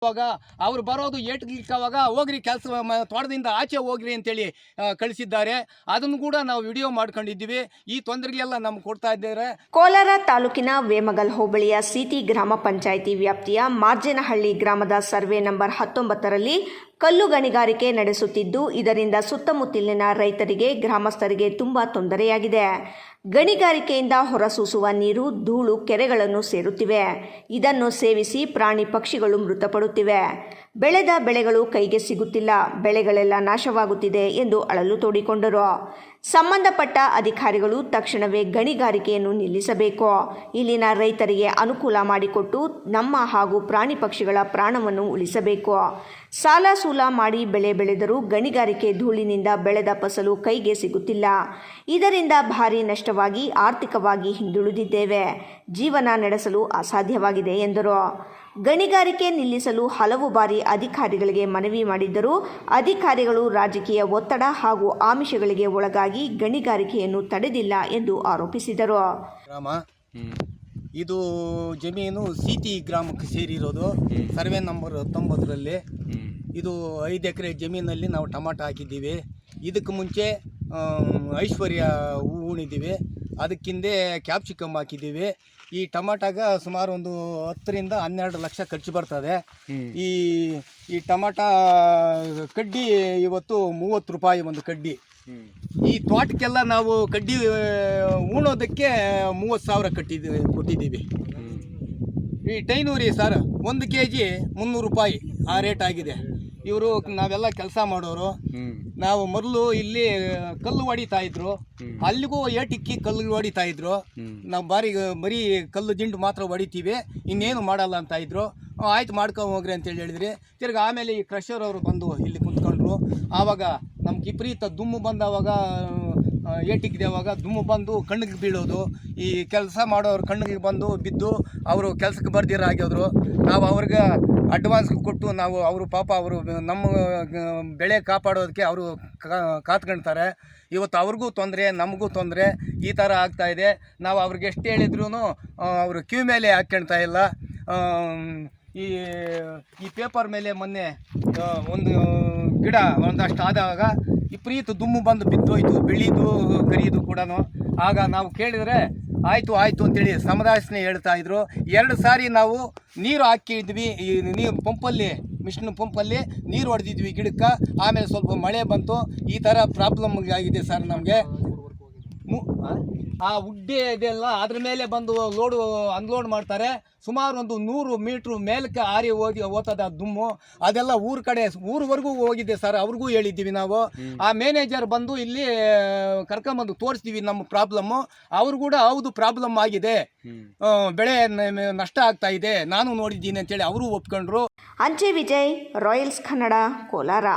ಅವಾಗ ಅವ್ರು ಬರೋದು ಏಟ್ಲಿಕ್ಕವಾಗ ಹೋಗ್ರಿ ಕೆಲಸ ತೋಟದಿಂದ ಆಚೆ ಹೋಗ್ರಿ ಅಂತೇಳಿ ಕಳಿಸಿದ್ದಾರೆ. ಅದನ್ನು ಕೂಡ ನಾವು ವಿಡಿಯೋ ಮಾಡ್ಕೊಂಡಿದ್ದೀವಿ. ಈ ತೊಂದರೆಗೆಲ್ಲ ನಮ್ಗೆ ಕೊಡ್ತಾ ಇದ್ದಾರೆ. ಕೋಲಾರ ತಾಲೂಕಿನ ವೇಮಗಲ್ ಹೋಬಳಿಯ ಸಿಟಿ ಗ್ರಾಮ ಪಂಚಾಯಿತಿ ವ್ಯಾಪ್ತಿಯ ಮಾರ್ಜೇನಹಳ್ಳಿ ಗ್ರಾಮದ ಸರ್ವೆ ನಂಬರ್ 19ರಲ್ಲಿ ಕಲ್ಲು ಗಣಿಗಾರಿಕೆ ನಡೆಸುತ್ತಿದ್ದು, ಇದರಿಂದ ಸುತ್ತಮುತ್ತಲಿನ ರೈತರಿಗೆ, ಗ್ರಾಮಸ್ಥರಿಗೆ ತುಂಬಾ ತೊಂದರೆಯಾಗಿದೆ. ಗಣಿಗಾರಿಕೆಯಿಂದ ಹೊರಸೂಸುವ ನೀರು, ಧೂಳು ಕೆರೆಗಳನ್ನು ಸೇರುತ್ತಿವೆ. ಇದನ್ನು ಸೇವಿಸಿ ಪ್ರಾಣಿ ಪಕ್ಷಿಗಳು ಮೃತಪಡುತ್ತಿವೆ. ಬೆಳೆದ ಬೆಳೆಗಳು ಕೈಗೆ ಸಿಗುತ್ತಿಲ್ಲ, ಬೆಳೆಗಳೆಲ್ಲ ನಾಶವಾಗುತ್ತಿದೆ ಎಂದು ಅಳಲು ತೋಡಿಕೊಂಡರು. ಸಂಬಂಧಪಟ್ಟ ಅಧಿಕಾರಿಗಳು ತಕ್ಷಣವೇ ಗಣಿಗಾರಿಕೆಯನ್ನು ನಿಲ್ಲಿಸಬೇಕು. ಇಲ್ಲಿನ ರೈತರಿಗೆ ಅನುಕೂಲ ಮಾಡಿಕೊಟ್ಟು ನಮ್ಮ ಹಾಗೂ ಪ್ರಾಣಿ ಪಕ್ಷಿಗಳ ಪ್ರಾಣವನ್ನು ಉಳಿಸಬೇಕು. ಸಾಲ ಸೂಲ ಮಾಡಿ ಬೆಳೆ ಬೆಳೆದರೂ ಗಣಿಗಾರಿಕೆ ಧೂಳಿನಿಂದ ಬೆಳೆದ ಫಸಲು ಕೈಗೆ ಸಿಗುತ್ತಿಲ್ಲ. ಇದರಿಂದ ಭಾರಿ ನಷ್ಟವಾಗಿ ಆರ್ಥಿಕವಾಗಿ ಹಿಂದುಳಿದಿದ್ದೇವೆ. ಜೀವನ ನಡೆಸಲು ಅಸಾಧ್ಯವಾಗಿದೆ ಎಂದರು. ಗಣಿಗಾರಿಕೆ ನಿಲ್ಲಿಸಲು ಹಲವು ಬಾರಿ ಅಧಿಕಾರಿಗಳಿಗೆ ಮನವಿ ಮಾಡಿದ್ದರೂ ಅಧಿಕಾರಿಗಳು ರಾಜಕೀಯ ಒತ್ತಡ ಹಾಗೂ ಆಮಿಷಗಳಿಗೆ ಒಳಗಾಗಿ ಗಣಿಗಾರಿಕೆಯನ್ನು ತಡೆದಿಲ್ಲ ಎಂದು ಆರೋಪಿಸಿದರು. ಇದು ಜಮೀನು ಸಿಟಿ ಗ್ರಾಮಕ್ಕೆ ಸೇರಿರೋದು. ಸರ್ವೆ ನಂಬರ್ 19ರಲ್ಲಿ ಇದು 5 ಎಕರೆ ಜಮೀನಲ್ಲಿ ನಾವು ಟೊಮಾಟೊ ಹಾಕಿದ್ದೀವಿ. ಇದಕ್ಕೆ ಮುಂಚೆ ಐಶ್ವರ್ಯ ಹೂ ಉಣಿದ್ದೀವಿ. ಅದಕ್ಕಿಂದೆ ಕ್ಯಾಪ್ಸಿಕಮ್ ಹಾಕಿದ್ದೀವಿ. ಈ ಟೊಮಾಟೋಗ ಸುಮಾರು ಒಂದು 10 ರಿಂದ 12 ಲಕ್ಷ ಖರ್ಚು ಬರ್ತದೆ. ಈ ಟೊಮಾಟೊ ಕಡ್ಡಿ ಇವತ್ತು 30 ರೂಪಾಯಿ ಒಂದು ಕಡ್ಡಿ. ಈ ತೋಟಕ್ಕೆಲ್ಲ ನಾವು ಕಡ್ಡಿ ಉಣೋದಕ್ಕೆ 30,000 ಕೊಟ್ಟಿದ್ದೀವಿ. ಈ ಟೈನೂರಿ ಸರ್ 1 kg 300 ರೂಪಾಯಿ ಆ ರೇಟ್ ಆಗಿದೆ. ಇವರು ನಾವೆಲ್ಲ ಕೆಲಸ ಮಾಡೋರು. ನಾವು ಮೊದಲು ಇಲ್ಲಿ ಕಲ್ಲು ಹೊಡಿತಾ ಇದ್ರು, ಅಲ್ಲಿಗೂ ಏಟಿಕ್ಕಿ ಕಲ್ಲು ಹೊಡಿತಾ ಇದ್ರು. ನಾವು ಬರೀ ಕಲ್ಲು ದಿಂಡು ಮಾತ್ರ ಹೊಡಿತೀವಿ, ಇನ್ನೇನು ಮಾಡಲ್ಲ ಅಂತ ಇದ್ರು. ಆಯ್ತು ಮಾಡ್ಕೊಂಡು ಹೋಗ್ರಿ ಅಂತೇಳಿ ಹೇಳಿದ್ರಿ. ತಿರ್ಗಿ ಆಮೇಲೆ ಈ ಕ್ರಷರ್ ಅವರು ಬಂದು ಇಲ್ಲಿ ಕುಂತ್ಕೊಂಡ್ರು. ಆವಾಗ ನಮ್ಗೆ ವಿಪರೀತ ದುಮ್ಮು ಬಂದವಾಗ ಏಟಿಕ್ಕಿದೆವಾಗ ದುಮ್ಮು ಬಂದು ಕಣ್ಣಿಗೆ ಬೀಳೋದು. ಈ ಕೆಲಸ ಮಾಡೋರು ಕಣ್ಣಿಗೆ ಬಂದು ಬಿದ್ದು ಅವರು ಕೆಲಸಕ್ಕೆ ಬರ್ದಿರ ಆಗ್ಯೋದ್ರು. ನಾವು ಅವ್ರಿಗೆ ಅಡ್ವಾನ್ಸ್ ಕೊಟ್ಟು ನಾವು ಅವರು ಪಾಪ ಅವರು ನಮ್ಮ ಬೆಳೆ ಕಾಪಾಡೋದಕ್ಕೆ ಅವರು ಕಾತ್ಕೊಳ್ತಾರೆ. ಇವತ್ತು ಅವ್ರಿಗೂ ತೊಂದರೆ, ನಮಗೂ ತೊಂದರೆ. ಈ ಥರ ಆಗ್ತಾಯಿದೆ. ನಾವು ಅವ್ರಿಗೆ ಎಷ್ಟು ಹೇಳಿದ್ರೂ ಅವರು ಕ್ಯೂ ಮೇಲೆ ಹಾಕ್ಕೊಳ್ತಾ ಇಲ್ಲ. ಈ ಪೇಪರ್ ಮೇಲೆ ಮೊನ್ನೆ ಒಂದು ಗಿಡ ಒಂದಷ್ಟು ಆದಾಗ ವಿಪರೀತ ದುಮ್ಮು ಬಂದು ಬಿದ್ದೋಯ್ತು, ಬೆಳೀದು ಕರಿಯೋದು ಕೂಡ. ಆಗ ನಾವು ಕೇಳಿದರೆ ಆಯಿತು ಅಂತೇಳಿ ಸಮದಾಸನೆ ಹೇಳ್ತಾ ಇದ್ರು. 2 ಸಾರಿ ನಾವು ನೀರು ಹಾಕಿದ್ವಿ. ಈ ನೀರು ಪಂಪಲ್ಲಿ, ಮಿಷಿನ್ ಪಂಪಲ್ಲಿ ನೀರು ಹೊಡೆದಿದ್ವಿ ಗಿಡಕ್ಕೆ. ಆಮೇಲೆ ಸ್ವಲ್ಪ ಮಳೆ ಬಂತು. ಈ ಥರ ಪ್ರಾಬ್ಲಮ್ ಆಗಿದೆ ಸರ್ ನಮಗೆ. ಆ ಉಡ್ಡೆ ಇದೆಲ್ಲ ಅದ್ರ ಮೇಲೆ ಬಂದು ಅನ್ಲೋಡ್ ಮಾಡ್ತಾರೆ. ಸುಮಾರು ಒಂದು 100 ಮೀಟ್ರ್ ಮೇಲಕ್ಕೆ ಆರಿ ಹೋಗ್ತದೆ ಆ ದುಮ್ಮು. ಅದೆಲ್ಲ ಊರ್ವರೆಗೂ ಹೋಗಿದೆ ಸರ್. ಅವ್ರಿಗೂ ಹೇಳಿದ್ದೀವಿ ನಾವು. ಆ ಮ್ಯಾನೇಜರ್ ಬಂದು ಇಲ್ಲಿ ಕರ್ಕೊಂಬಂದು ತೋರಿಸ್ತೀವಿ ನಮ್ಮ ಪ್ರಾಬ್ಲಮ್ಮು. ಅವ್ರು ಕೂಡ ಹೌದು ಪ್ರಾಬ್ಲಮ್ ಆಗಿದೆ, ಬೆಳೆ ನಷ್ಟ ಆಗ್ತಾ ಇದೆ, ನಾನು ನೋಡಿದ್ದೀನಿ ಅಂತೇಳಿ ಅವರು ಒಪ್ಕೊಂಡ್ರು. ಅಂಚೆ ವಿಜಯ್, ರಾಯಲ್ಸ್ ಕನ್ನಡ, ಕೋಲಾರ.